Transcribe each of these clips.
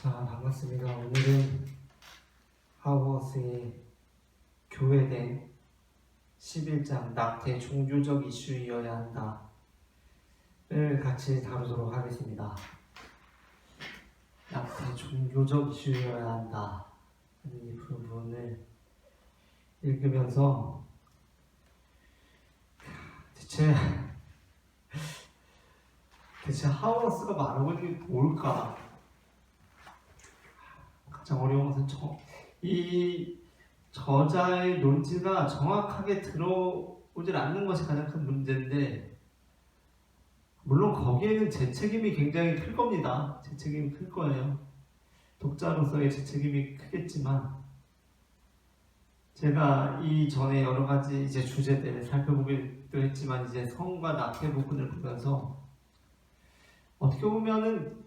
자, 반갑습니다. 오늘은 하우어스의 교회된 11장 낙태 종교적 이슈이어야 한다를 같이 다루도록 하겠습니다. 낙태 종교적 이슈이어야 한다 하는 이 부분을 읽으면서 대체 하우어스가 말하고 있는 게 뭘까? 가장 어려운 것은 이 저자의 논지가 정확하게 들어오질 않는 것이 가장 큰 문제인데, 물론 거기에는 제 책임이 굉장히 클 겁니다. 제 책임이 클 거예요. 독자로서의 제 책임이 크겠지만, 제가 이전에 여러 가지 이제 주제들을 살펴보기도 했지만, 이제 성과 낙태 부분을 보면서 어떻게 보면은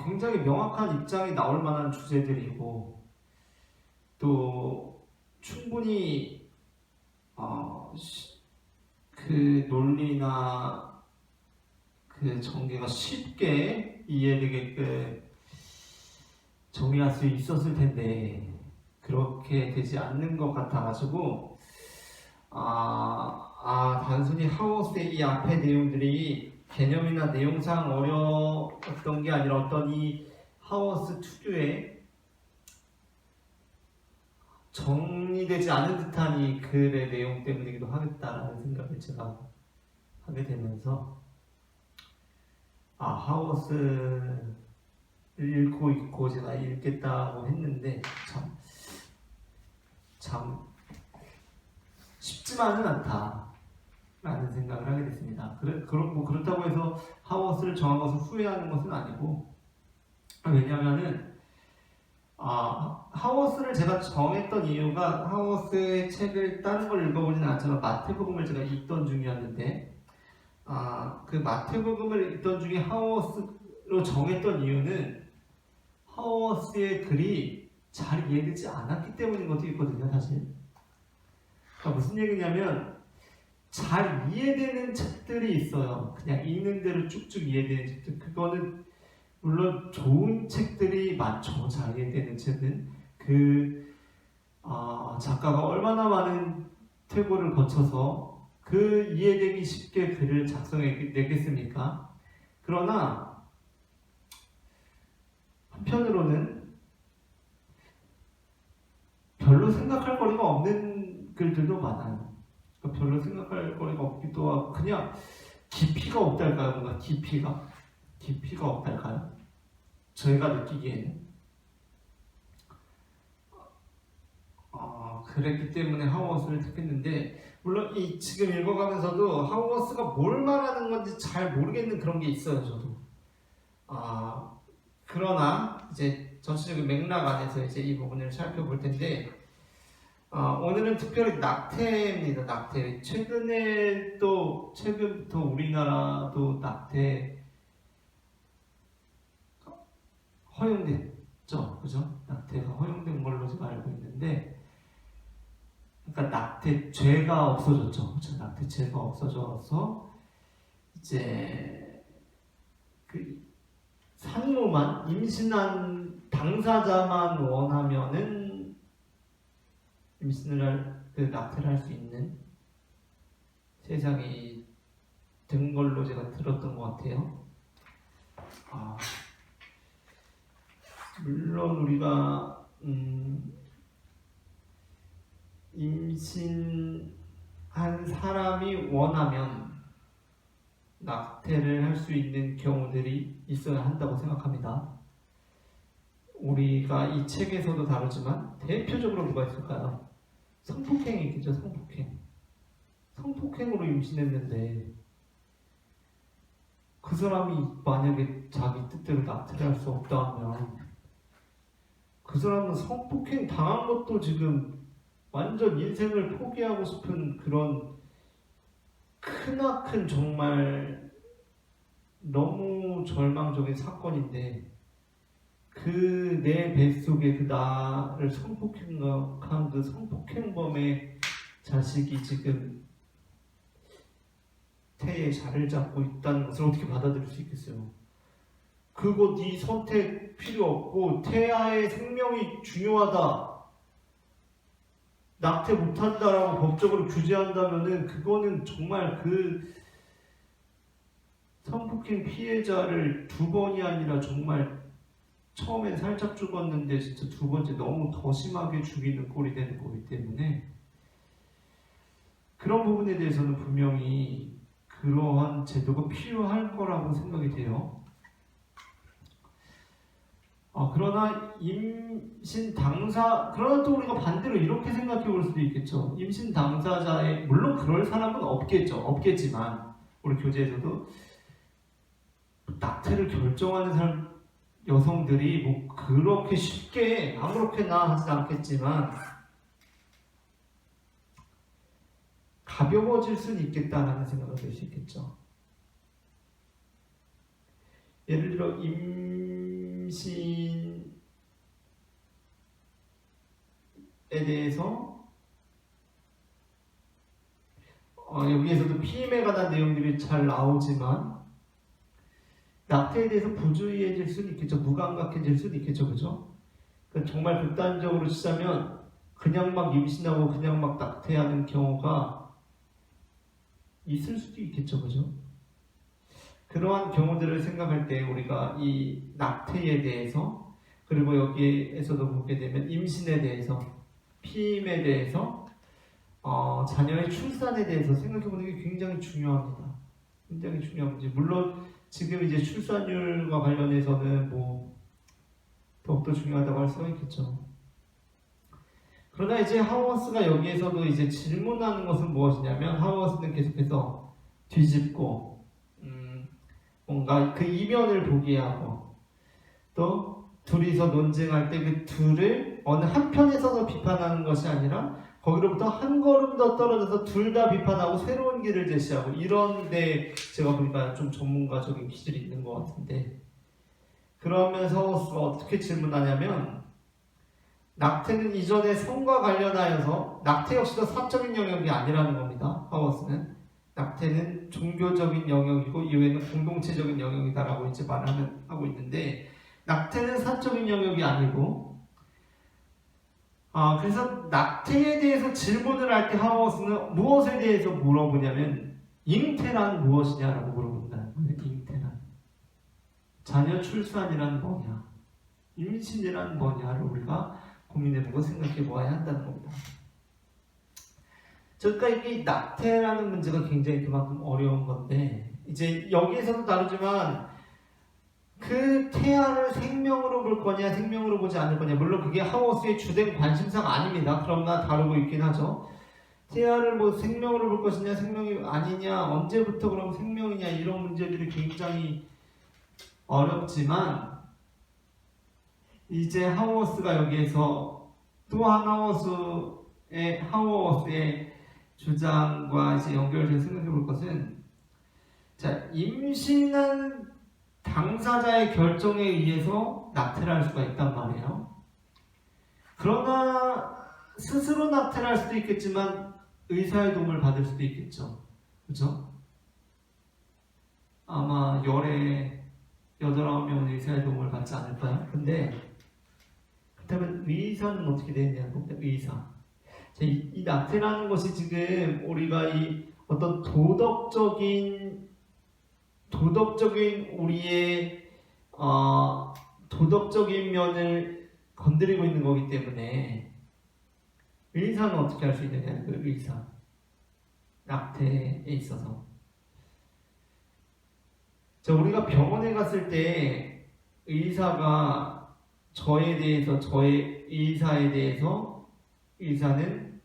굉장히 명확한 입장이 나올 만한 주제들이고, 또 충분히 그 논리나 그 전개가 쉽게 이해되게끔 정리할 수 있었을 텐데 그렇게 되지 않는 것 같아가지고 단순히 하우어스의 이 앞의 내용들이 개념이나 내용상 어려웠던 게 아니라 어떤 이 하우어스 특유의 정리되지 않은 듯한 이 글의 내용 때문이기도 하겠다라는 생각을 제가 하게 되면서 하우어스를 읽고 있고 제가 읽겠다고 했는데 참 쉽지만은 않다라는 생각을 하게 됐습니다. 그렇다고 해서 하우어스를 정한 것을 후회하는 것은 아니고, 왜냐하면은 하우어스를 제가 정했던 이유가, 하우어스의 책을 다른 걸 읽어보지는 않지만 마태복음을 제가 읽던 중이었는데, 그 마태복음을 읽던 중에 하우어스로 정했던 이유는 하우어스의 글이 잘 이해되지 않았기 때문인 것도 있거든요, 사실. 그러니까 무슨 얘기냐면, 잘 이해되는 책들이 있어요. 그냥 읽는 대로 쭉쭉 이해되는 책들. 그거는 물론 좋은 책들이 많죠. 잘 이해되는 책은 작가가 얼마나 많은 퇴고를 거쳐서 그 이해되기 쉽게 글을 작성해내겠습니까? 그러나 한편으로는 별로 생각할 거리가 없는 글들도 많아요. 그러니까 별로 생각할 거리가 없기도 하고, 그냥 깊이가 없달까요? 뭔가 깊이가 없달까요? 저희가 느끼기에는 그랬기 때문에 하우어스를 택했는데, 물론 이 지금 읽어가면서도 하우어스가 뭘 말하는 건지 잘 모르겠는 그런 게 있어요, 저도. 그러나 이제 전체적인 맥락 안에서 이제 이 부분을 살펴볼 텐데, 오늘은 특별히 낙태입니다. 낙태. 최근부터 우리나라도 낙태 허용됐죠, 그죠? 낙태가 허용된 걸로 제가 알고 있는데, 그러니까 낙태죄가 없어졌죠, 그죠? 낙태죄가 없어져서 이제 그 산모만, 임신한 당사자만 원하면은 낙태를 할 수 있는 세상이 된 걸로 제가 들었던 것 같아요. 물론 우리가 임신한 사람이 원하면 낙태를 할 수 있는 경우들이 있어야 한다고 생각합니다. 우리가 이 책에서도 다루지만 대표적으로 뭐가 있을까요? 성폭행이겠죠. 성폭행으로 임신했는데 그 사람이 만약에 자기 뜻대로 낙태를 할 수 없다면 그 사람은 성폭행 당한 것도 지금 완전 인생을 포기하고 싶은 그런 크나큰 정말 너무 절망적인 사건인데, 그 내 뱃속에 그 나를 성폭행한 그 성폭행범의 자식이 지금 태에 자리를 잡고 있다는 것을 어떻게 받아들일 수 있겠어요? 그거 네 선택 필요 없고 태아의 생명이 중요하다, 낙태 못한다라고 법적으로 규제한다면은 그거는 정말 그 성폭행 피해자를 두 번이 아니라 정말 처음엔 살짝 죽었는데 진짜 두 번째 너무 더 심하게 죽이는 꼴이 되는 거기 때문에 그런 부분에 대해서는 분명히 그러한 제도가 필요할 거라고 생각이 돼요. 그러나 임신 당사, 그러나 또 우리가 반대로 이렇게 생각해 볼 수도 있겠죠. 임신 당사자의, 물론 그럴 사람은 없겠지만 우리 교재에서도 낙태를 결정하는 사람, 여성들이 뭐 그렇게 쉽게 아무렇게나 하진 않겠지만 가벼워질 수는 있겠다라는 생각을 할 수 있겠죠. 예를 들어 임신에 대해서 여기에서도 피임에 관한 내용들이 잘 나오지만 낙태에 대해서 부주의해질 수는 있겠죠. 무감각해질 수는 있겠죠. 그죠? 그러니까 정말 극단적으로 치자면 그냥 막 임신하고 그냥 막 낙태하는 경우가 있을 수도 있겠죠. 그죠? 그러한 경우들을 생각할 때 우리가 이 낙태에 대해서, 그리고 여기에서도 보게 되면 임신에 대해서, 피임에 대해서, 자녀의 출산에 대해서 생각해보는 게 굉장히 중요합니다. 굉장히 중요한 문제. 물론 지금 이제 출산율과 관련해서는 뭐 더욱더 중요하다고 할 수가 있겠죠. 그러나 이제 하워스가 여기에서도 이제 질문하는 것은 무엇이냐면, 하워스는 계속해서 뒤집고 뭔가 그 이면을 보게 하고, 또 둘이서 논쟁할 때 그 둘을 어느 한편에서 비판하는 것이 아니라 거기로부터 한 걸음 더 떨어져서 둘 다 비판하고 새로운 길을 제시하고, 이런데 제가 보니까 좀 전문가적인 기질이 있는 것 같은데, 그러면서 어떻게 질문하냐면, 낙태는 이전에 성과 관련하여서, 낙태 역시도 사적인 영역이 아니라는 겁니다. 하워스는 낙태는 종교적인 영역이고 이외에는 공동체적인 영역이다라고 이제 하고 있는데, 낙태는 사적인 영역이 아니고, 그래서 낙태에 대해서 질문을 할 때 하워스는 무엇에 대해서 물어보냐면, 잉태란 무엇이냐라고 물어본다는 거예요. 잉태란, 자녀 출산이란 뭐냐, 임신이란 뭐냐를 우리가 고민해보고 생각해보아야 한다는 겁니다. 그러니까 이게 낙태라는 문제가 굉장히 그만큼 어려운 건데, 이제 여기에서도 다루지만 그 태아를 생명으로 볼 거냐 생명으로 보지 않을 거냐, 물론 그게 하워스의 주된 관심사가 아닙니다. 그러나 다루고 있긴 하죠. 태아를 뭐 생명으로 볼 것이냐 생명이 아니냐, 언제부터 그럼 생명이냐, 이런 문제들이 굉장히 어렵지만, 이제 하워스가 여기에서 또 한 하워스의 주장과 이제 연결해서 생각해 볼 것은, 자, 임신한 당사자의 결정에 의해서 낙태를 할 수가 있단 말이에요. 그러나 스스로 낙태를 할 수도 있겠지만 의사의 도움을 받을 수도 있겠죠. 그죠? 아마 열에 8, 9명은 의사의 도움을 받지 않을까요? 근데 그렇다면 의사는 어떻게 되느냐고, 의사. 자, 이 낙태라는 것이 지금 우리가 이 어떤 도덕적인 우리의 도덕적인 면을 건드리고 있는 거기 때문에, 의사는 어떻게 할 수 있느냐, 그 의사, 낙태에 있어서. 자, 우리가 병원에 갔을 때 의사가 저의 의사에 대해서 의사는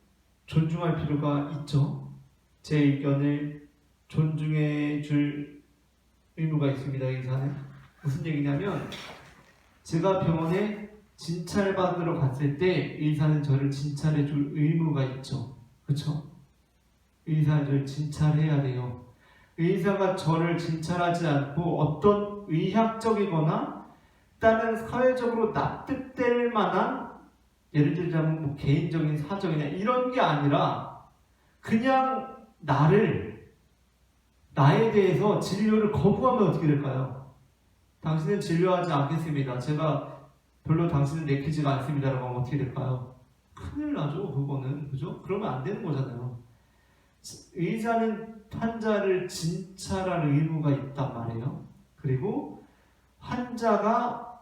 존중할 필요가 있죠. 제 의견을 존중해 줄 의무가 있습니다. 의사는. 무슨 얘기냐면, 제가 병원에 진찰받으러 갔을 때 의사는 저를 진찰해 줄 의무가 있죠. 그렇죠? 의사는 저를 진찰해야 돼요. 의사가 저를 진찰하지 않고 어떤 의학적이거나 다른 사회적으로 납득될 만한, 예를 들자면 뭐 개인적인 사정이나 이런 게 아니라 그냥 나에 대해서 진료를 거부하면 어떻게 될까요? 당신은 진료하지 않겠습니다. 제가 별로 당신을 내키지가 않습니다라고 하면 어떻게 될까요? 큰일 나죠, 그거는. 그죠? 그러면 안 되는 거잖아요. 의사는 환자를 진찰할 의무가 있단 말이에요. 그리고 환자가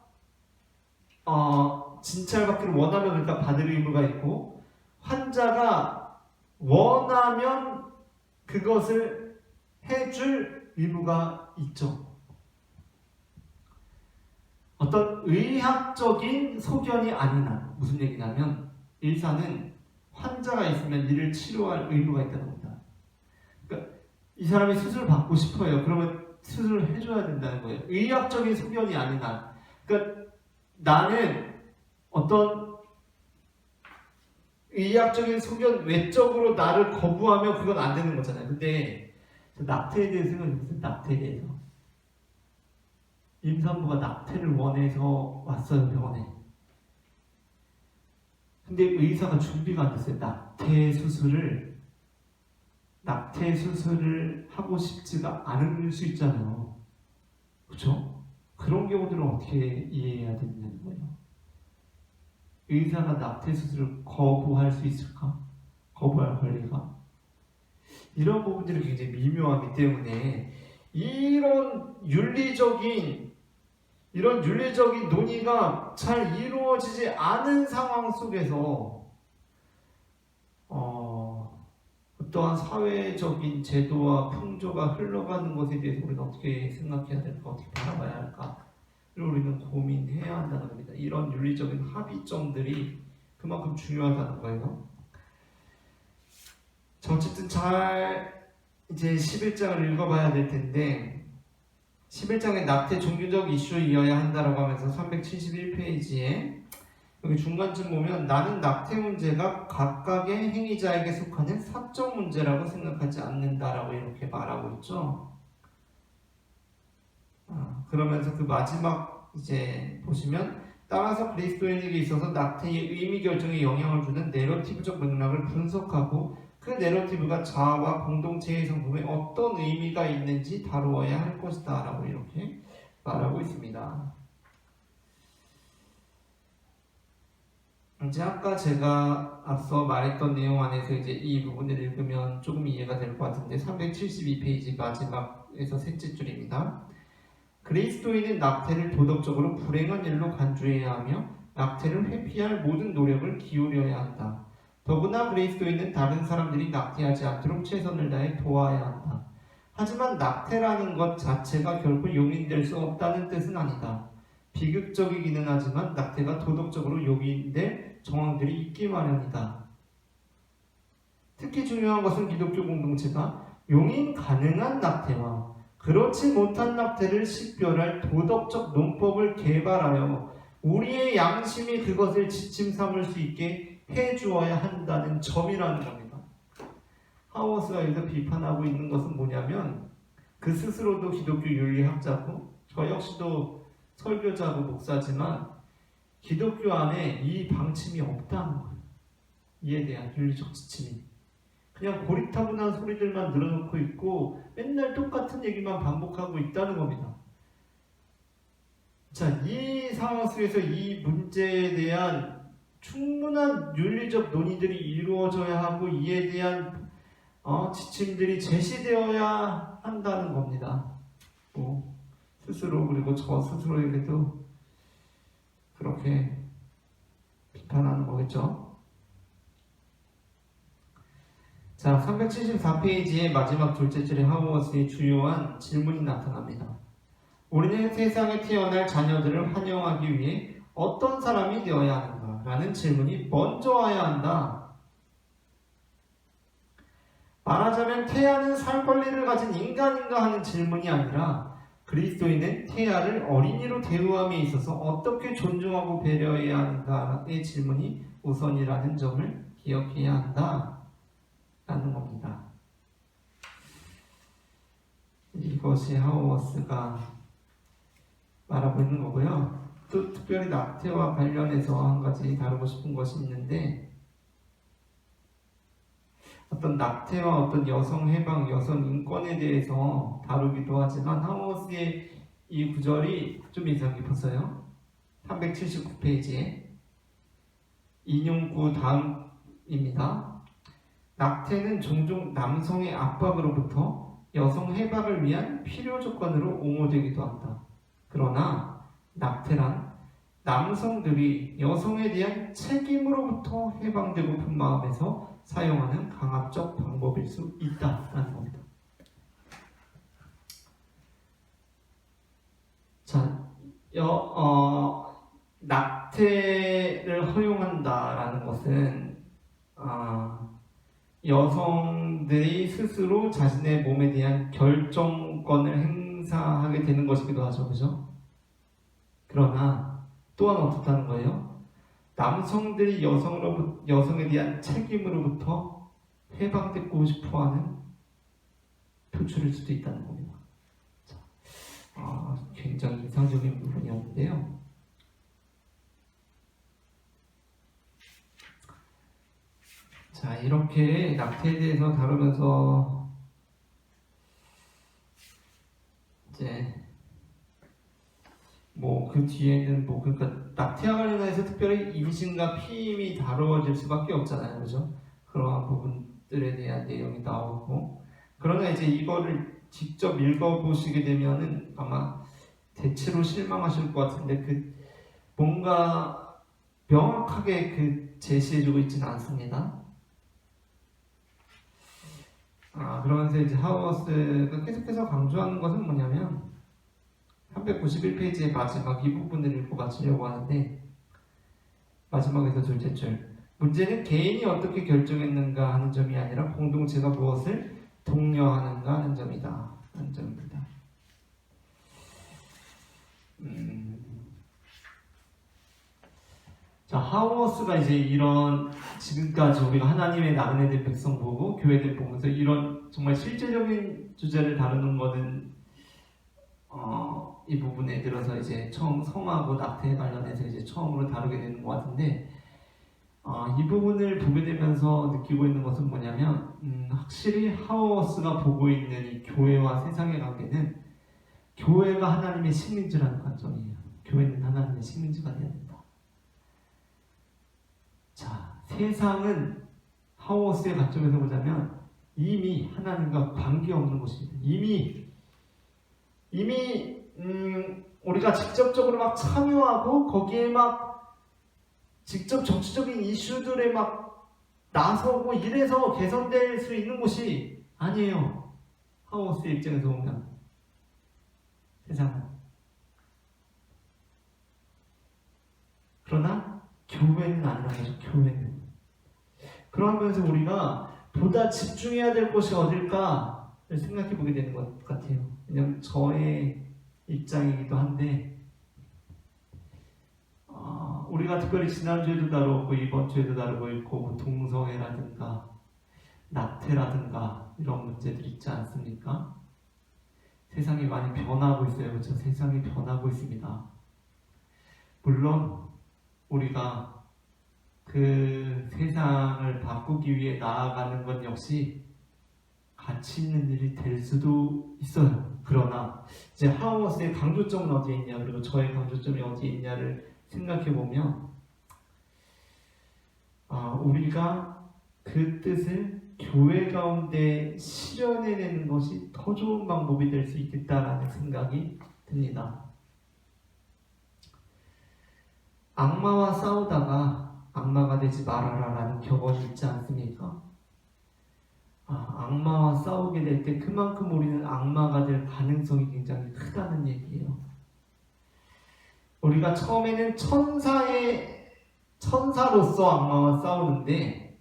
진찰받기를 원하면 일단 받을 의무가 있고, 환자가 원하면 그것을 해줄 의무가 있죠. 어떤 의학적인 소견이 아닌 한, 무슨 얘기냐면 의사는 환자가 있으면 이를 치료할 의무가 있다는 겁니다. 그러니까 이 사람이 수술을 받고 싶어요. 그러면 수술을 해줘야 된다는 거예요. 의학적인 소견이 아닌 한. 그러니까 나는 어떤 의학적인 소견 외적으로 나를 거부하면 그건 안 되는 거잖아요. 근데 낙태에 대해서 생각해보세요. 낙태에 대해서. 임산부가 낙태를 원해서 왔어요, 병원에. 근데 의사가 준비가 안 됐어요. 낙태 수술을 하고 싶지가 않을 수 있잖아요. 그렇죠? 그런 경우들은 어떻게 이해해야 되냐는 거예요. 의사가 낙태 수술을 거부할 수 있을까? 거부할 권리가? 이런 부분들이 굉장히 미묘하기 때문에 이런 윤리적인 논의가 잘 이루어지지 않은 상황 속에서 어떠한 사회적인 제도와 풍조가 흘러가는 것에 대해서 우리는 어떻게 생각해야 될까, 어떻게 바라봐야 할까, 를 우리는 고민해야 한다는 겁니다. 이런 윤리적인 합의점들이 그만큼 중요하다는 거예요. 어쨌든 잘 이제 11장을 읽어봐야 될 텐데, 11장의 낙태 종교적 이슈이어야 한다라고 하면서 371페이지에 여기 중간쯤 보면 나는 낙태 문제가 각각의 행위자에게 속하는 사적 문제라고 생각하지 않는다라고 이렇게 말하고 있죠. 그러면서 그 마지막 이제 보시면 따라서 그리스도인에게 있어서 낙태의 의미 결정에 영향을 주는 내러티브적 맥락을 분석하고 그 내러티브가 자아와 공동체의 성품에 어떤 의미가 있는지 다루어야 할 것이다 라고 이렇게 말하고 있습니다. 이제 아까 제가 앞서 말했던 내용 안에서 이제 이 부분을 읽으면 조금 이해가 될 것 같은데 372페이지 마지막에서 셋째 줄입니다. 그리스도인은 낙태를 도덕적으로 불행한 일로 간주해야 하며 낙태를 회피할 모든 노력을 기울여야 한다. 더구나 그리스도인은 다른 사람들이 낙태하지 않도록 최선을 다해 도와야 한다. 하지만 낙태라는 것 자체가 결코 용인될 수 없다는 뜻은 아니다. 비극적이기는 하지만 낙태가 도덕적으로 용인될 정황들이 있기 마련이다. 특히 중요한 것은 기독교 공동체가 용인 가능한 낙태와 그렇지 못한 낙태를 식별할 도덕적 논법을 개발하여 우리의 양심이 그것을 지침 삼을 수 있게 해주어야 한다는 점이라는 겁니다. 하워스가 여기서 비판하고 있는 것은 뭐냐면 그 스스로도 기독교 윤리학자고 저 역시도 설교자고 목사지만 기독교 안에 이 방침이 없다는 거예요. 이에 대한 윤리적 지침이. 그냥 고리타분한 소리들만 늘어놓고 있고 맨날 똑같은 얘기만 반복하고 있다는 겁니다. 자, 이 상황 속에서 이 문제에 대한 충분한 윤리적 논의들이 이루어져야 하고 이에 대한 지침들이 제시되어야 한다는 겁니다. 스스로 그리고 저 스스로에게도 그렇게 비판하는 거겠죠. 자, 374페이지의 마지막 둘째 줄에 하워스의 주요한 질문이 나타납니다. 우리는 세상에 태어날 자녀들을 환영하기 위해 어떤 사람이 되어야 하는가? 라는 질문이 먼저 와야 한다. 말하자면 태아는 살 권리를 가진 인간인가 하는 질문이 아니라 그리스도인은 태아를 어린이로 대우함에 있어서 어떻게 존중하고 배려해야 하는가의 질문이 우선이라는 점을 기억해야 한다. 라는 겁니다. 이것이 하워스가 말하고 있는 거고요. 또 특별히 낙태와 관련해서 한 가지 다루고 싶은 것이 있는데 어떤 낙태와 어떤 여성 해방, 여성 인권에 대해서 다루기도 하지만 하워스의 이 구절이 좀 인상 깊었어요. 379페이지에 인용구 다음입니다. 낙태는 종종 남성의 압박으로부터 여성 해방을 위한 필요 조건으로 옹호되기도 한다. 그러나 낙태란 남성들이 여성에 대한 책임으로부터 해방되고픈 마음에서 사용하는 강압적 방법일 수 있다라는 겁니다. 자, 낙태를 허용한다라는 것은 여성들이 스스로 자신의 몸에 대한 결정권을 행사하게 되는 것이기도 하죠, 그죠? 그러나 또한 어떻다는 거예요? 남성들이 여성에 대한 책임으로부터 해방되고 싶어하는 표출일 수도 있다는 겁니다. 자, 굉장히 인상적인 부분이었는데요. 자, 이렇게 낙태에 대해서 다루면서 이제 그 뒤에는 그러니까 낙태와 관련해서 특별히 임신과 피임이 다루어질 수밖에 없잖아요, 그죠? 그러한 부분들에 대한 내용이 나오고, 그러나 이제 이거를 직접 읽어보시게 되면은 아마 대체로 실망하실 것 같은데 뭔가 명확하게 제시해주고 있지는 않습니다. 그러면서 이제 하우어스가 계속해서 강조하는 것은 뭐냐면 391페이지의 마지막 이 부분을 읽고 마치려고 하는데, 마지막에서 둘째 줄, 문제는 개인이 어떻게 결정했는가 하는 점이 아니라 공동체가 무엇을 독려하는가 하는 점이다 하는 점입니다. 자, 하우어스가 이제 이런 지금까지 우리가 하나님의 나그네된 백성 보고 교회들 보면서 이런 정말 실제적인 주제를 다루는 거는 이 부분에 들어서 이제 처음 성하고 낙태에 관련해서 이제 처음으로 다루게 되는 것 같은데, 이 부분을 보게 되면서 느끼고 있는 것은 뭐냐면 확실히 하우어스가 보고 있는 이 교회와 세상의 관계는 교회가 하나님의 식민지라는 관점이에요. 교회는 하나님의 식민지가 되어야 된다. 자, 세상은 하우어스의 관점에서 보자면 이미 하나님과 관계없는 곳입니다. 이미 우리가 직접적으로 막 참여하고 거기에 막 직접 정치적인 이슈들에 막 나서고 이래서 개선될 수 있는 곳이 아니에요. 하우어스의 입장에서 보면 세상은. 그러나 교회는 아니라는 거죠. 교회는. 그러면서 우리가 보다 집중해야 될 곳이 어딜까를 생각해 보게 되는 것 같아요. 왜냐하면 저의 입장이기도 한데, 우리가 특별히 지난주에도 다루고 이번 주에도 다루고 있고 동성애라든가 낙태라든가 이런 문제들 있지 않습니까? 세상이 많이 변하고 있어요. 그렇죠? 세상이 변하고 있습니다. 물론 우리가 그 세상을 바꾸기 위해 나아가는 건 역시 가치 있는 일이 될 수도 있어요. 그러나 이제 하우어스의 강조점은 어디에 있냐, 그리고 저의 강조점이 어디에 있냐를 생각해 보면 우리가 그 뜻을 교회 가운데 실현해내는 것이 더 좋은 방법이 될 수 있겠다라는 생각이 듭니다. 악마와 싸우다가 악마가 되지 말아라라는 격언이 있지 않습니까? 악마와 싸우게 될 때 그만큼 우리는 악마가 될 가능성이 굉장히 크다는 얘기예요. 우리가 처음에는 천사로서 악마와 싸우는데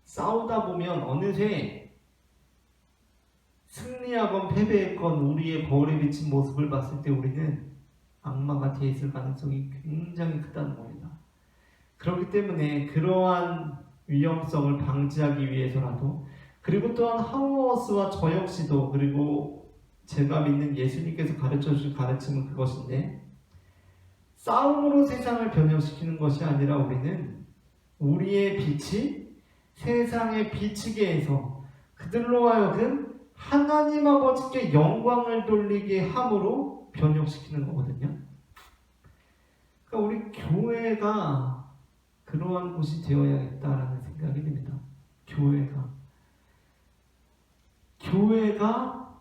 싸우다 보면 어느새 승리하건 패배했건 우리의 거울에 비친 모습을 봤을 때 우리는 악마가 되어 있을 가능성이 굉장히 크다는 겁니다. 그렇기 때문에 그러한 위험성을 방지하기 위해서라도, 그리고 또한 하우어스와 저 역시도, 그리고 제가 믿는 예수님께서 가르쳐 주신 가르침은 그것인데, 싸움으로 세상을 변형시키는 것이 아니라 우리는 우리의 빛이 세상에 비치게 해서 그들로 하여금 하나님 아버지께 영광을 돌리게 함으로 변형시키는 거거든요. 그러니까 우리 교회가 그러한 곳이 되어야겠다라는 생각이 듭니다. 교회가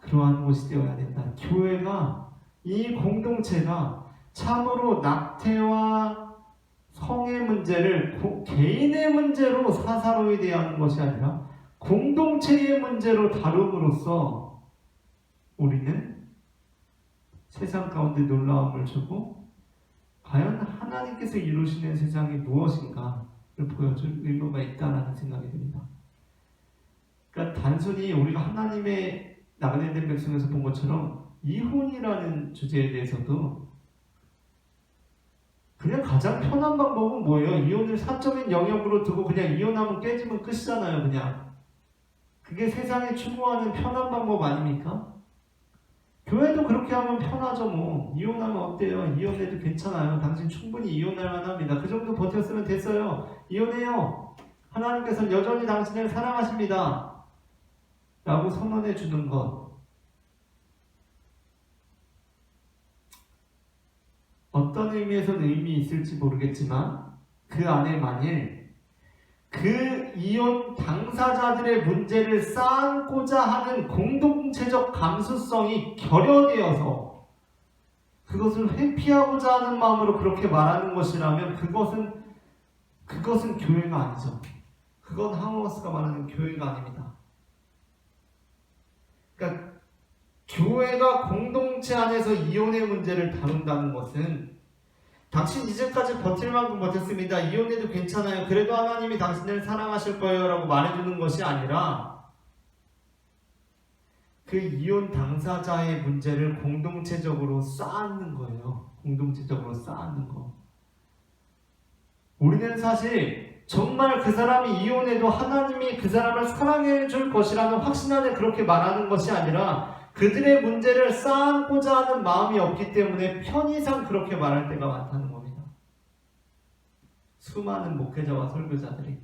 그러한 곳이 되어야 된다. 교회가, 이 공동체가 참으로 낙태와 성의 문제를 개인의 문제로 사사로이 대하는 것이 아니라 공동체의 문제로 다룸으로써 우리는 세상 가운데 놀라움을 주고 과연 하나님께서 이루시는 세상이 무엇인가를 보여줄 의무가 있다는 생각이 듭니다. 그러니까 단순히 우리가 하나님의 나그네 된 백성에서 본 것처럼 이혼이라는 주제에 대해서도 그냥 가장 편한 방법은 뭐예요? 이혼을 사적인 영역으로 두고 그냥 이혼하면 깨지면 끝이잖아요. 그냥 그게 세상에 추구하는 편한 방법 아닙니까? 교회도 그렇게 하면 편하죠. 뭐 이혼하면 어때요? 이혼해도 괜찮아요. 당신 충분히 이혼할 만합니다. 그 정도 버텼으면 됐어요. 이혼해요. 하나님께서는 여전히 당신을 사랑하십니다 라고 선언해 주는 것, 어떤 의미에서는 의미 있을지 모르겠지만 그 안에 만일 그 이혼 당사자들의 문제를 쌓고자 하는 공동체적 감수성이 결여되어서 그것을 회피하고자 하는 마음으로 그렇게 말하는 것이라면 그것은 교회가 아니죠. 그건 하우스가 말하는 교회가 아닙니다. 그러니까 교회가 공동체 안에서 이혼의 문제를 다룬다는 것은 당신 이제까지 버틸 만큼 버텼습니다. 이혼해도 괜찮아요. 그래도 하나님이 당신을 사랑하실 거예요 라고 말해주는 것이 아니라 그 이혼 당사자의 문제를 공동체적으로 쌓는 거예요. 공동체적으로 쌓는 거. 우리는 사실 정말 그 사람이 이혼해도 하나님이 그 사람을 사랑해 줄 것이라는 확신 안에 그렇게 말하는 것이 아니라 그들의 문제를 쌓고자 하는 마음이 없기 때문에 편의상 그렇게 말할 때가 많다는 겁니다. 수많은 목회자와 설교자들이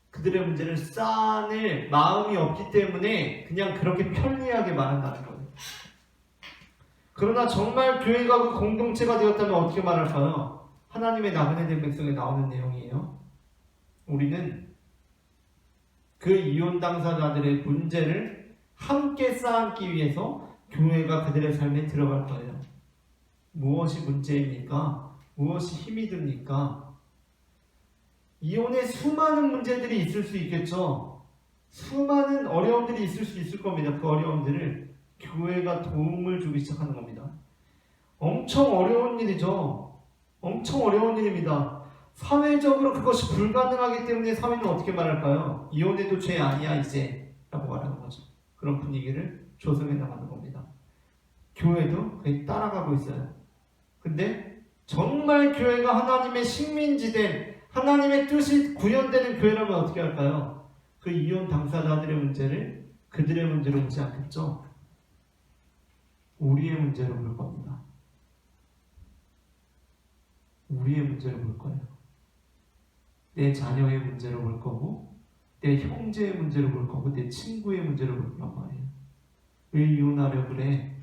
그들의 문제를 쌓을 마음이 없기 때문에 그냥 그렇게 편리하게 말한다는 거예요. 그러나 정말 교회가 그 공동체가 되었다면 어떻게 말할까요? 하나님의 나그네 된 백성에 나오는 내용이에요. 우리는 그 이혼 당사자들의 문제를 함께 쌓기 위해서 교회가 그들의 삶에 들어갈 거예요. 무엇이 문제입니까? 무엇이 힘이 듭니까? 이혼에 수많은 문제들이 있을 수 있겠죠. 수많은 어려움들이 있을 수 있을 겁니다. 그 어려움들을 교회가 도움을 주기 시작하는 겁니다. 엄청 어려운 일이죠. 엄청 어려운 일입니다. 사회적으로 그것이 불가능하기 때문에 사회는 어떻게 말할까요? 이혼해도 죄 아니야 이제 라고 말하는 거죠. 그런 분위기를 조성해 나가는 겁니다. 교회도 그에 따라가고 있어요. 근데 정말 교회가 하나님의 식민지된 하나님의 뜻이 구현되는 교회라면 어떻게 할까요? 그 이혼 당사자들의 문제를 그들의 문제로 보지 않겠죠? 우리의 문제로 볼 겁니다. 우리의 문제로 볼 거예요. 내 자녀의 문제로 볼 거고 내 형제의 문제로 볼 거고 내 친구의 문제로 볼 거란 말이에요. 왜 이혼하려 그래?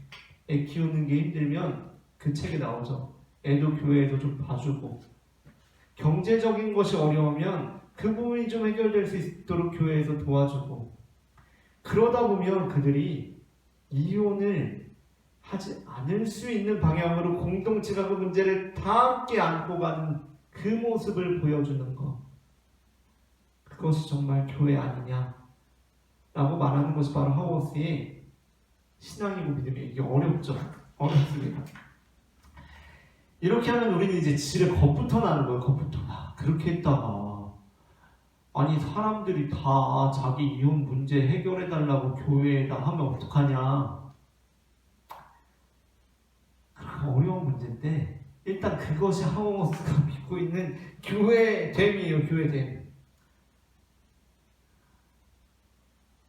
애 키우는 게 힘들면 그 책에 나오죠. 애도 교회에서 좀 봐주고 경제적인 것이 어려우면 그 부분이 좀 해결될 수 있도록 교회에서 도와주고 그러다 보면 그들이 이혼을 하지 않을 수 있는 방향으로 공동체가 그 문제를 다 함께 안고 가는 그 모습을 보여주는 것, 그것이 정말 교회 아니냐 라고 말하는 것이 바로 하우스의 신앙이고 믿음이에요. 이게 어렵죠. 어렵습니다. 이렇게 하면 우리는 이제 지레 겁부터 나는 거예요. 겁부터. 그렇게 했다가 아니 사람들이 다 자기 이혼 문제 해결해달라고 교회에다 하면 어떡하냐. 어려운 문제인데 일단 그것이 하우스가 믿고 있는 교회됨이에요. 교회됨.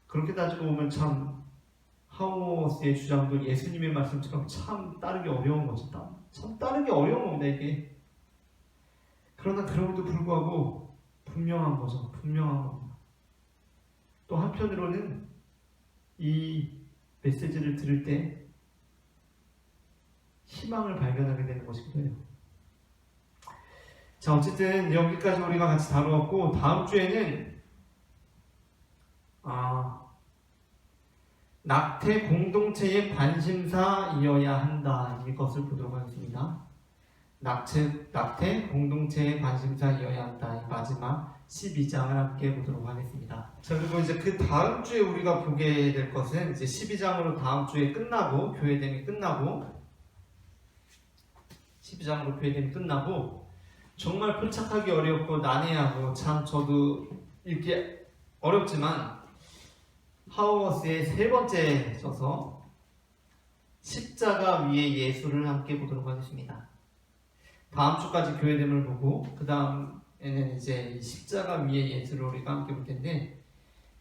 그렇게 따지고 보면 참 하우스의 주장도 예수님의 말씀처럼 참 따르기 어려운 거죠. 참 따르기 어려운 겁니다. 이게. 그러나 그럼에도 불구하고 분명한 거죠. 분명한 겁니다. 또 한편으로는 이 메시지를 들을 때 희망을 발견하게 되는 것이기도 해요. 자, 어쨌든 여기까지 우리가 같이 다루었고, 다음 주에는 낙태 공동체의 관심사이어야 한다, 이것을 보도록 하겠습니다. 낙태 공동체의 관심사이어야 한다, 이 마지막 12장을 함께 보도록 하겠습니다. 자, 그리고 이제 그 다음 주에 우리가 보게 될 것은 이제 12장으로 다음 주에 끝나고, 교회됨이 끝나고, 12장으로 교회됨이 끝나고, 정말 포착하기 어렵고 난해하고 참 저도 읽기 어렵지만 하우어스의 세 번째 서서 십자가 위의 예수를 함께 보도록 하겠습니다. 다음 주까지 교회됨을 보고 그 다음에는 이제 십자가 위의 예수를 우리가 함께 볼 텐데,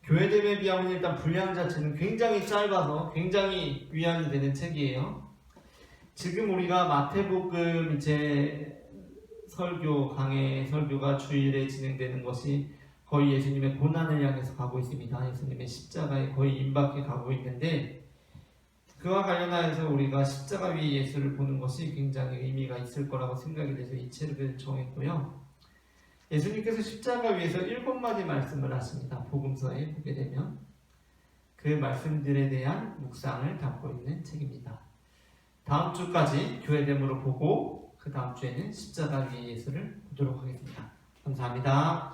교회됨에 비하면 일단 분량 자체는 굉장히 짧아서 굉장히 위안이 되는 책이에요. 지금 우리가 마태복음 이제 강해 설교가 주일에 진행되는 것이 거의 예수님의 고난을 향해서 가고 있습니다. 예수님의 십자가에 거의 임박해 가고 있는데, 그와 관련하여서 우리가 십자가 위의 예수를 보는 것이 굉장히 의미가 있을 거라고 생각이 돼서 이 책을 정했고요. 예수님께서 십자가 위에서 7마디 말씀을 하십니다. 복음서에 보게 되면 그 말씀들에 대한 묵상을 담고 있는 책입니다. 다음 주까지 교회됨으로 보고 그 다음 주에는 십자가 위의 예수를 보도록 하겠습니다. 감사합니다.